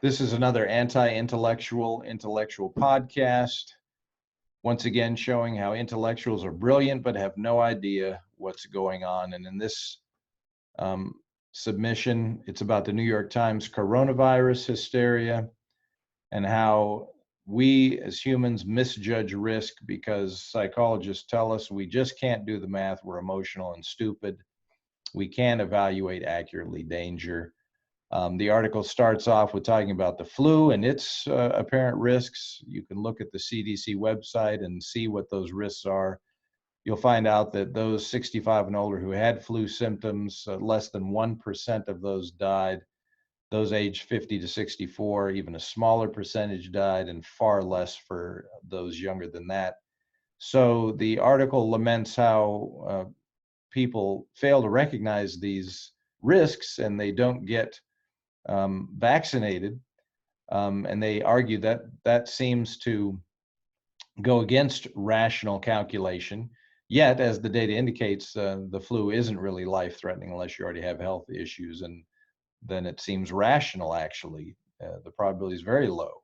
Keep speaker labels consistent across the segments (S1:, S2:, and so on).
S1: This is another anti-intellectual podcast. Once again, showing how intellectuals are brilliant but have no idea what's going on. And in this submission, it's about the New York Times coronavirus hysteria and how we as humans misjudge risk because psychologists tell us we just can't do the math. We're emotional and stupid. We can't evaluate accurately danger. The article starts off with talking about the flu and its apparent risks. You can look at the CDC website and see what those risks are. You'll find out that those 65 and older who had flu symptoms, less than 1% of those died. Those aged 50 to 64, even a smaller percentage died, and far less for those younger than that. So the article laments how people fail to recognize these risks and they don't get vaccinated, and they argue that that seems to go against rational calculation. Yet, as the data indicates, the flu isn't really life-threatening unless you already have health issues, and then it seems rational, actually. The probability is very low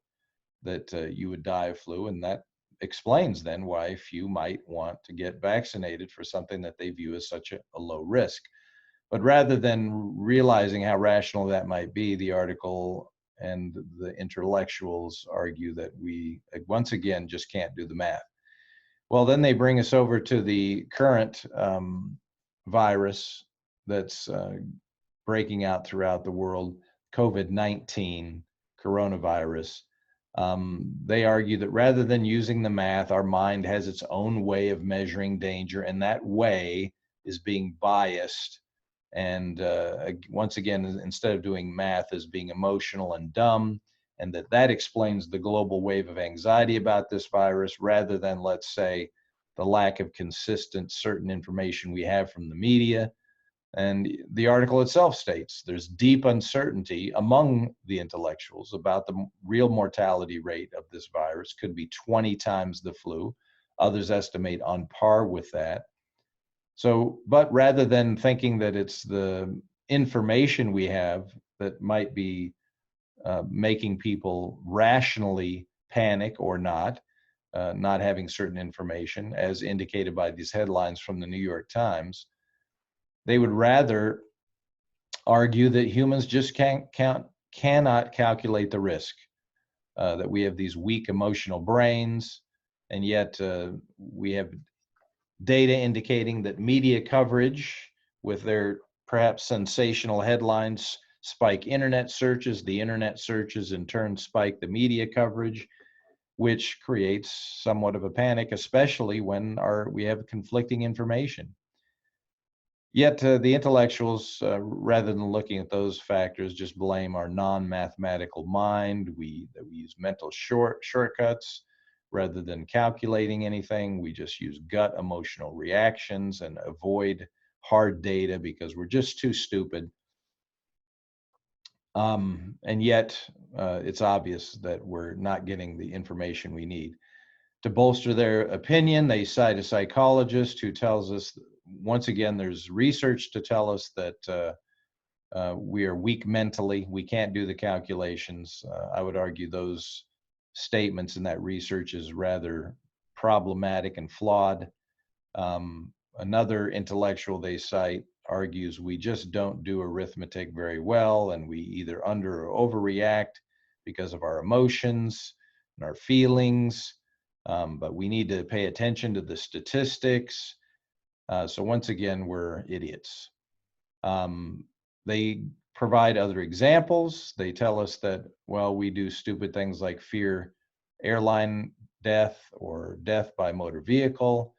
S1: that you would die of flu, and that explains then why few might want to get vaccinated for something that they view as such a low risk. But rather than realizing how rational that might be, the article and the intellectuals argue that we, once again, just can't do the math. Well, then they bring us over to the current virus that's breaking out throughout the world, COVID-19 coronavirus. They argue that rather than using the math, our mind has its own way of measuring danger, and that way is being biased. And once again, instead of doing math, as being emotional and dumb, and that explains the global wave of anxiety about this virus, rather than, let's say, the lack of consistent, certain information we have from the media. And the article itself states there's deep uncertainty among the intellectuals about the real mortality rate of this virus. Could be 20 times the flu. Others estimate on par with that. So, but rather than thinking that it's the information we have that might be making people rationally panic or not having certain information, as indicated by these headlines from the New York Times, they would rather argue that humans just cannot calculate the risk, that we have these weak emotional brains, and yet we have data indicating that media coverage with their perhaps sensational headlines spike internet searches. The internet searches in turn spike the media coverage, which creates somewhat of a panic, especially when we have conflicting information. Yet the intellectuals, rather than looking at those factors, just blame our non-mathematical mind. We use mental shortcuts. Rather than calculating anything, we just use gut emotional reactions and avoid hard data because we're just too stupid. And yet, it's obvious that we're not getting the information we need. To bolster their opinion, they cite a psychologist who tells us, once again, there's research to tell us that we are weak mentally. We can't do the calculations. I would argue those statements in that research is rather problematic and flawed. Another intellectual they cite argues we just don't do arithmetic very well, and we either under or overreact because of our emotions and our feelings, but we need to pay attention to the statistics. So once again, we're idiots. They provide other examples. They tell us that, well, we do stupid things like fear airline death or death by motor vehicle.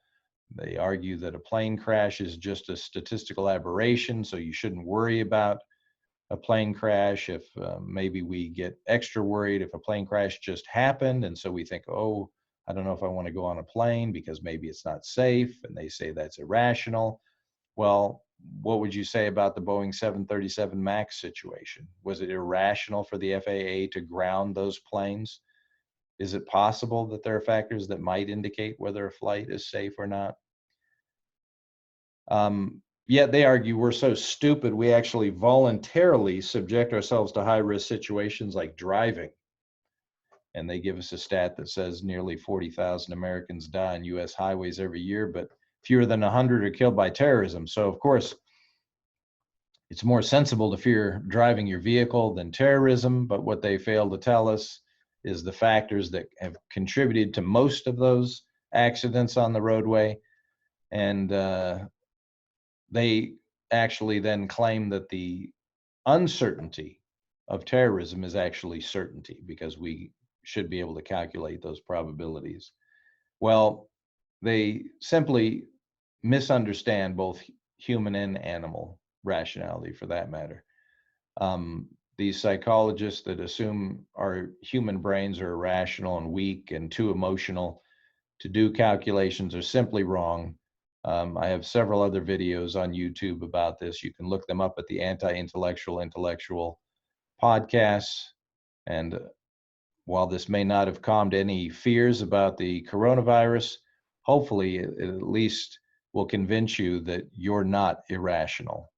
S1: They argue that a plane crash is just a statistical aberration, so you shouldn't worry about a plane crash. If maybe we get extra worried if a plane crash just happened, and so we think, oh, I don't know if I want to go on a plane because maybe it's not safe, and they say that's irrational. Well, what would you say about the Boeing 737 MAX situation? Was it irrational for the FAA to ground those planes? Is it possible that there are factors that might indicate whether a flight is safe or not? Yet they argue we're so stupid, we actually voluntarily subject ourselves to high-risk situations like driving. And they give us a stat that says nearly 40,000 Americans die on U.S. highways every year, but fewer than 100 are killed by terrorism. So, of course, it's more sensible to fear driving your vehicle than terrorism. But what they fail to tell us is the factors that have contributed to most of those accidents on the roadway. And they actually then claim that the uncertainty of terrorism is actually certainty because we should be able to calculate those probabilities. Well, they simply misunderstand both human and animal rationality for that matter. These psychologists that assume our human brains are irrational and weak and too emotional to do calculations are simply wrong. I have several other videos on YouTube about this. You can look them up at the Anti-Intellectual Intellectual podcasts. And while this may not have calmed any fears about the coronavirus, hopefully it at least will convince you that you're not irrational.